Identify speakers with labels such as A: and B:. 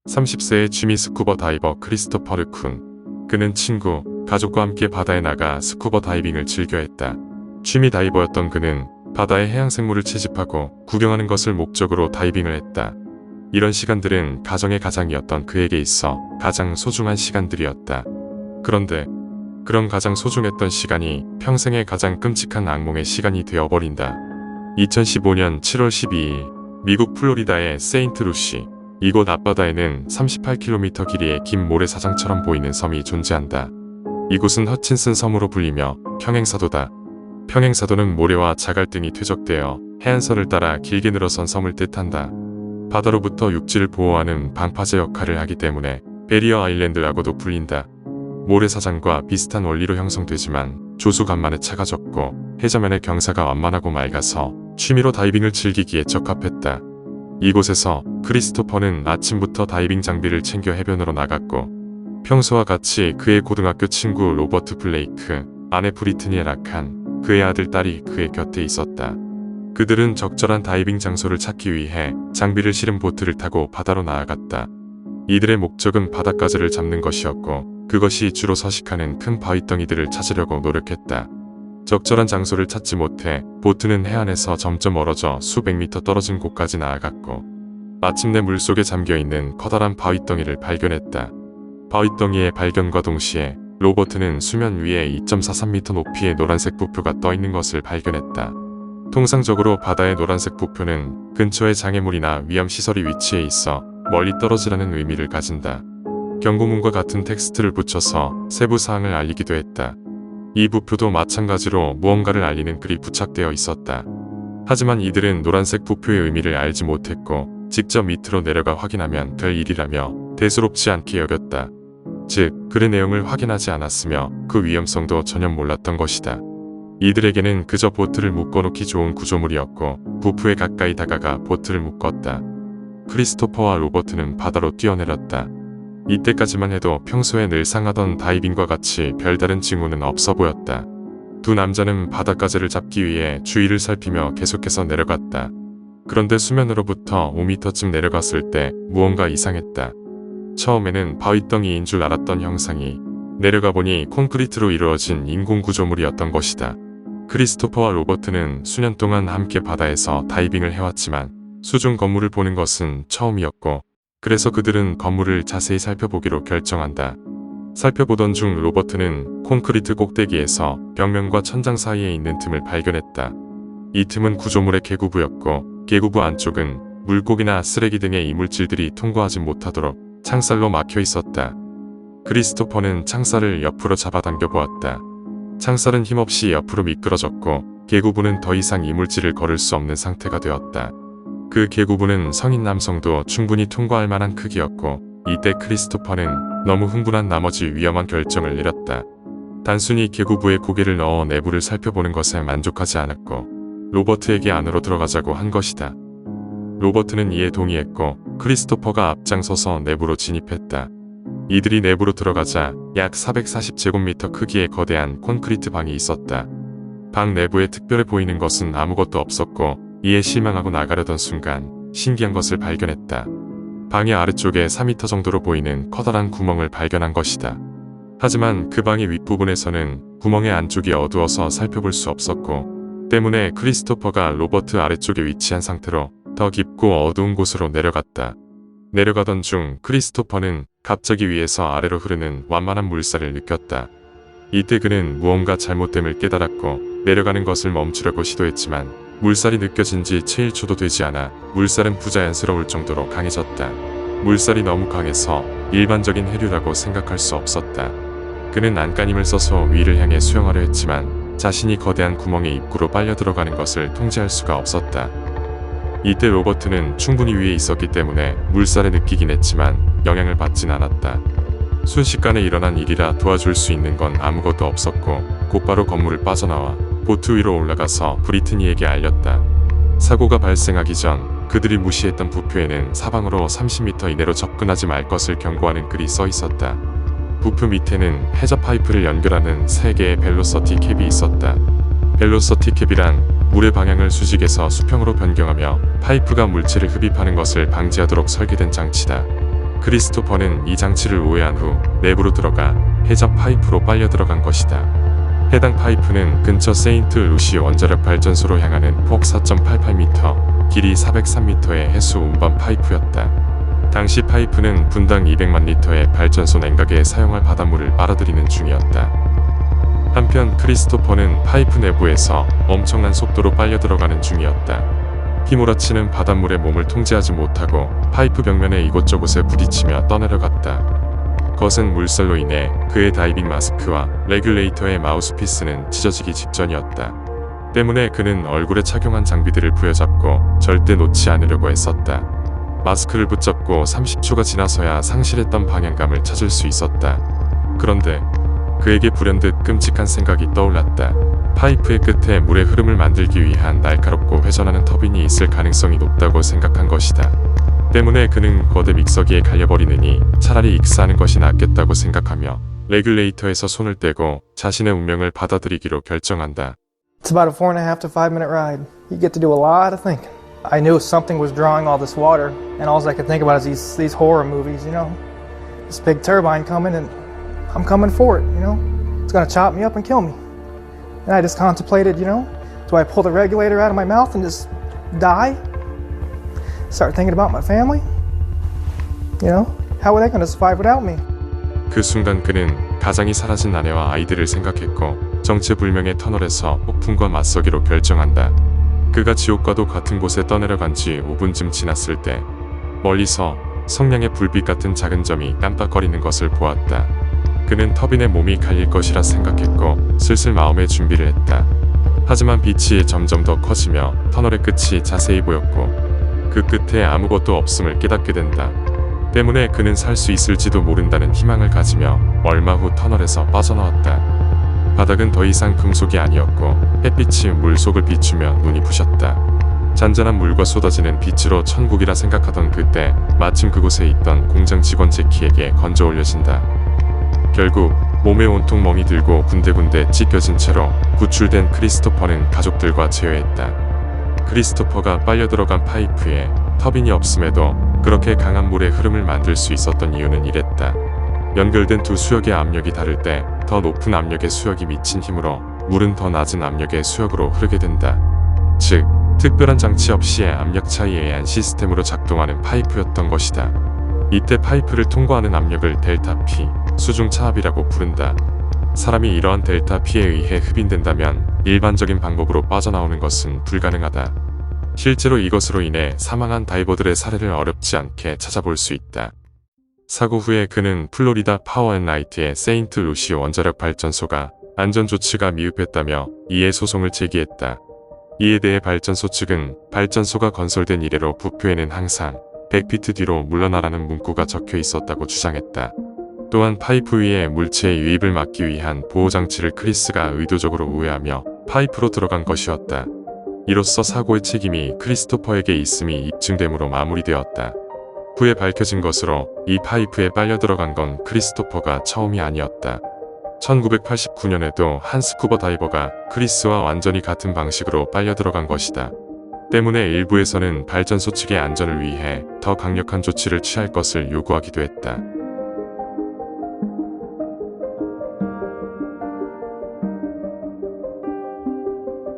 A: 30세의 취미 스쿠버 다이버 크리스토퍼 르쿤. 그는 친구, 가족과 함께 바다에 나가 스쿠버 다이빙을 즐겨 했다. 취미 다이버였던 그는 바다의 해양생물을 채집하고 구경하는 것을 목적으로 다이빙을 했다. 이런 시간들은 가정의 가장이었던 그에게 있어 가장 소중한 시간들이었다. 그런데 그런 가장 소중했던 시간이 평생의 가장 끔찍한 악몽의 시간이 되어버린다. 2015년 7월 12일 미국 플로리다의 세인트루시. 이곳 앞바다에는 38km 길이의 긴 모래사장처럼 보이는 섬이 존재한다. 이곳은 허친슨 섬으로 불리며 평행사도다. 평행사도는 모래와 자갈 등이 퇴적되어 해안선을 따라 길게 늘어선 섬을 뜻한다. 바다로부터 육지를 보호하는 방파제 역할을 하기 때문에 베리어 아일랜드라고도 불린다. 모래사장과 비슷한 원리로 형성되지만 조수간만에 차가 적고 해저면의 경사가 완만하고 맑아서 취미로 다이빙을 즐기기에 적합했다. 이곳에서 크리스토퍼는 아침부터 다이빙 장비를 챙겨 해변으로 나갔고 평소와 같이 그의 고등학교 친구 로버트 블레이크, 아내 브리트니 라칸, 그의 아들 딸이 그의 곁에 있었다. 그들은 적절한 다이빙 장소를 찾기 위해 장비를 실은 보트를 타고 바다로 나아갔다. 이들의 목적은 바닷가재를 잡는 것이었고 그것이 주로 서식하는 큰 바위덩이들을 찾으려고 노력했다. 적절한 장소를 찾지 못해 보트는 해안에서 점점 멀어져 수백 미터 떨어진 곳까지 나아갔고 마침내 물속에 잠겨있는 커다란 바위덩이를 발견했다. 바위덩이의 발견과 동시에 로버트는 수면 위에 2.43m 높이의 노란색 부표가 떠있는 것을 발견했다. 통상적으로 바다의 노란색 부표는 근처에 장애물이나 위험시설이 위치해 있어 멀리 떨어지라는 의미를 가진다. 경고문과 같은 텍스트를 붙여서 세부사항을 알리기도 했다. 이 부표도 마찬가지로 무언가를 알리는 글이 부착되어 있었다. 하지만 이들은 노란색 부표의 의미를 알지 못했고 직접 밑으로 내려가 확인하면 될 일이라며 대수롭지 않게 여겼다. 즉, 글의 내용을 확인하지 않았으며 그 위험성도 전혀 몰랐던 것이다. 이들에게는 그저 보트를 묶어놓기 좋은 구조물이었고 부표에 가까이 다가가 보트를 묶었다. 크리스토퍼와 로버트는 바다로 뛰어내렸다. 이때까지만 해도 평소에 늘 상하던 다이빙과 같이 별다른 징후는 없어 보였다. 두 남자는 바닷가재를 잡기 위해 주위를 살피며 계속해서 내려갔다. 그런데 수면으로부터 5m쯤 내려갔을 때 무언가 이상했다. 처음에는 바위덩이인 줄 알았던 형상이 내려가 보니 콘크리트로 이루어진 인공 구조물이었던 것이다. 크리스토퍼와 로버트는 수년 동안 함께 바다에서 다이빙을 해왔지만 수중 건물을 보는 것은 처음이었고 그래서 그들은 건물을 자세히 살펴보기로 결정한다. 살펴보던 중 로버트는 콘크리트 꼭대기에서 벽면과 천장 사이에 있는 틈을 발견했다. 이 틈은 구조물의 계구부였고 계구부 안쪽은 물고기나 쓰레기 등의 이물질들이 통과하지 못하도록 창살로 막혀 있었다. 크리스토퍼는 창살을 옆으로 잡아당겨 보았다. 창살은 힘없이 옆으로 미끄러졌고 계구부는 더 이상 이물질을 걸을 수 없는 상태가 되었다. 그 계구부는 성인 남성도 충분히 통과할 만한 크기였고 이때 크리스토퍼는 너무 흥분한 나머지 위험한 결정을 내렸다. 단순히 계구부에 고개를 넣어 내부를 살펴보는 것에 만족하지 않았고 로버트에게 안으로 들어가자고 한 것이다. 로버트는 이에 동의했고 크리스토퍼가 앞장서서 내부로 진입했다. 이들이 내부로 들어가자 약 440제곱미터 크기의 거대한 콘크리트 방이 있었다. 방 내부에 특별해 보이는 것은 아무것도 없었고 이에 실망하고 나가려던 순간 신기한 것을 발견했다. 방의 아래쪽에 4m 정도로 보이는 커다란 구멍을 발견한 것이다. 하지만 그 방의 윗부분에서는 구멍의 안쪽이 어두워서 살펴볼 수 없었고 때문에 크리스토퍼가 로버트 아래쪽에 위치한 상태로 더 깊고 어두운 곳으로 내려갔다. 내려가던 중 크리스토퍼는 갑자기 위에서 아래로 흐르는 완만한 물살을 느꼈다. 이때 그는 무언가 잘못됨을 깨달았고 내려가는 것을 멈추려고 시도했지만 물살이 느껴진 지 채 1초도 되지 않아 물살은 부자연스러울 정도로 강해졌다. 물살이 너무 강해서 일반적인 해류라고 생각할 수 없었다. 그는 안간힘을 써서 위를 향해 수영하려 했지만 자신이 거대한 구멍의 입구로 빨려 들어가는 것을 통제할 수가 없었다. 이때 로버트는 충분히 위에 있었기 때문에 물살에 느끼긴 했지만 영향을 받진 않았다. 순식간에 일어난 일이라 도와줄 수 있는 건 아무것도 없었고 곧바로 건물을 빠져나와 보트 위로 올라가서 브리트니에게 알렸다. 사고가 발생하기 전 그들이 무시했던 부표에는 사방으로 30m 이내로 접근하지 말 것을 경고하는 글이 써 있었다. 부표 밑에는 해저 파이프를 연결하는 3개의 벨로서티 캡이 있었다. 벨로서티 캡이란 물의 방향을 수직에서 수평으로 변경하며 파이프가 물체를 흡입하는 것을 방지하도록 설계된 장치다. 크리스토퍼는 이 장치를 오해한 후 내부로 들어가 해저 파이프로 빨려 들어간 것이다. 해당 파이프는 근처 세인트 루시 원자력 발전소로 향하는 폭 4.88m, 길이 403m의 해수 운반 파이프였다. 당시 파이프는 분당 200만 리터의 발전소 냉각에 사용할 바닷물을 빨아들이는 중이었다. 한편 크리스토퍼는 파이프 내부에서 엄청난 속도로 빨려 들어가는 중이었다. 휘몰아치는 바닷물에 몸을 통제하지 못하고 파이프 벽면에 이곳저곳에 부딪히며 떠내려갔다. 거센 물살로 인해 그의 다이빙 마스크와 레귤레이터의 마우스피스는 찢어지기 직전이었다. 때문에 그는 얼굴에 착용한 장비들을 부여잡고 절대 놓지 않으려고 했었다. 마스크를 붙잡고 30초가 지나서야 상실했던 방향감을 찾을 수 있었다. 그런데 그에게 불현듯 끔찍한 생각이 떠올랐다. 파이프의 끝에 물의 흐름을 만들기 위한 날카롭고 회전하는 터빈이 있을 가능성이 높다고 생각한 것이다. 때문에 그는 거대 믹서기에 갈려버리느니 차라리 익사하는 것이 낫겠다고 생각하며 레귤레이터에서 손을 떼고 자신의 운명을 받아들이기로 결정한다.
B: It's about a 4.5 to 5 minute ride. You get to do a lot of thinking. I knew something was drawing all this water, and all I could think about is these horror movies, you know. This big turbine coming, and I'm coming for it, you know. It's gonna chop me up and kill me. And I just contemplated, you know, do I pull the regulator out of my mouth and just die? Start thinking about my family? You know, how are they gonna survive without me?
A: 그 순간 그는 가장이 사라진 아내와 아이들을 생각했고 정체불명의 터널에서 폭풍과 맞서기로 결정한다. 그가 지옥과도 같은 곳에 떠내려간 지 5분쯤 지났을 때 멀리서 성냥의 불빛 같은 작은 점이 깜빡거리는 것을 보았다. 그는 터빈의 몸이 갈릴 것이라 생각했고 슬슬 마음의 준비를 했다. 하지만 빛이 점점 더 커지며 터널의 끝이 자세히 보였고 그 끝에 아무것도 없음을 깨닫게 된다. 때문에 그는 살 수 있을지도 모른다는 희망을 가지며 얼마 후 터널에서 빠져나왔다. 바닥은 더 이상 금속이 아니었고 햇빛이 물속을 비추며 눈이 부셨다. 잔잔한 물과 쏟아지는 빛으로 천국이라 생각하던 그때 마침 그곳에 있던 공장 직원 제키에게 건져 올려진다. 결국 몸에 온통 멍이 들고 군데군데 찢겨진 채로 구출된 크리스토퍼는 가족들과 재회했다. 크리스토퍼가 빨려 들어간 파이프에 터빈이 없음에도 그렇게 강한 물의 흐름을 만들 수 있었던 이유는 이랬다. 연결된 두 수역의 압력이 다를 때 더 높은 압력의 수역이 미친 힘으로 물은 더 낮은 압력의 수역으로 흐르게 된다. 즉, 특별한 장치 없이의 압력 차이에 의한 시스템으로 작동하는 파이프였던 것이다. 이때 파이프를 통과하는 압력을 델타 P, 수중차압이라고 부른다. 사람이 이러한 델타 P에 의해 흡인된다면 일반적인 방법으로 빠져나오는 것은 불가능하다. 실제로 이것으로 인해 사망한 다이버들의 사례를 어렵지 않게 찾아볼 수 있다. 사고 후에 그는 플로리다 파워앤라이트의 세인트 루시 원자력 발전소가 안전조치가 미흡했다며 이에 소송을 제기했다. 이에 대해 발전소 측은 발전소가 건설된 이래로 부표에는 항상 100피트 뒤로 물러나라는 문구가 적혀 있었다고 주장했다. 또한 파이프 위에 물체의 유입을 막기 위한 보호장치를 크리스가 의도적으로 우회하며 파이프로 들어간 것이었다. 이로써 사고의 책임이 크리스토퍼에게 있음이 입증됨으로 마무리되었다. 후에 밝혀진 것으로 이 파이프에 빨려 들어간 건 크리스토퍼가 처음이 아니었다. 1989년에도 한 스쿠버 다이버가 크리스와 완전히 같은 방식으로 빨려 들어간 것이다. 때문에 일부에서는 발전소 측의 안전을 위해 더 강력한 조치를 취할 것을 요구하기도 했다.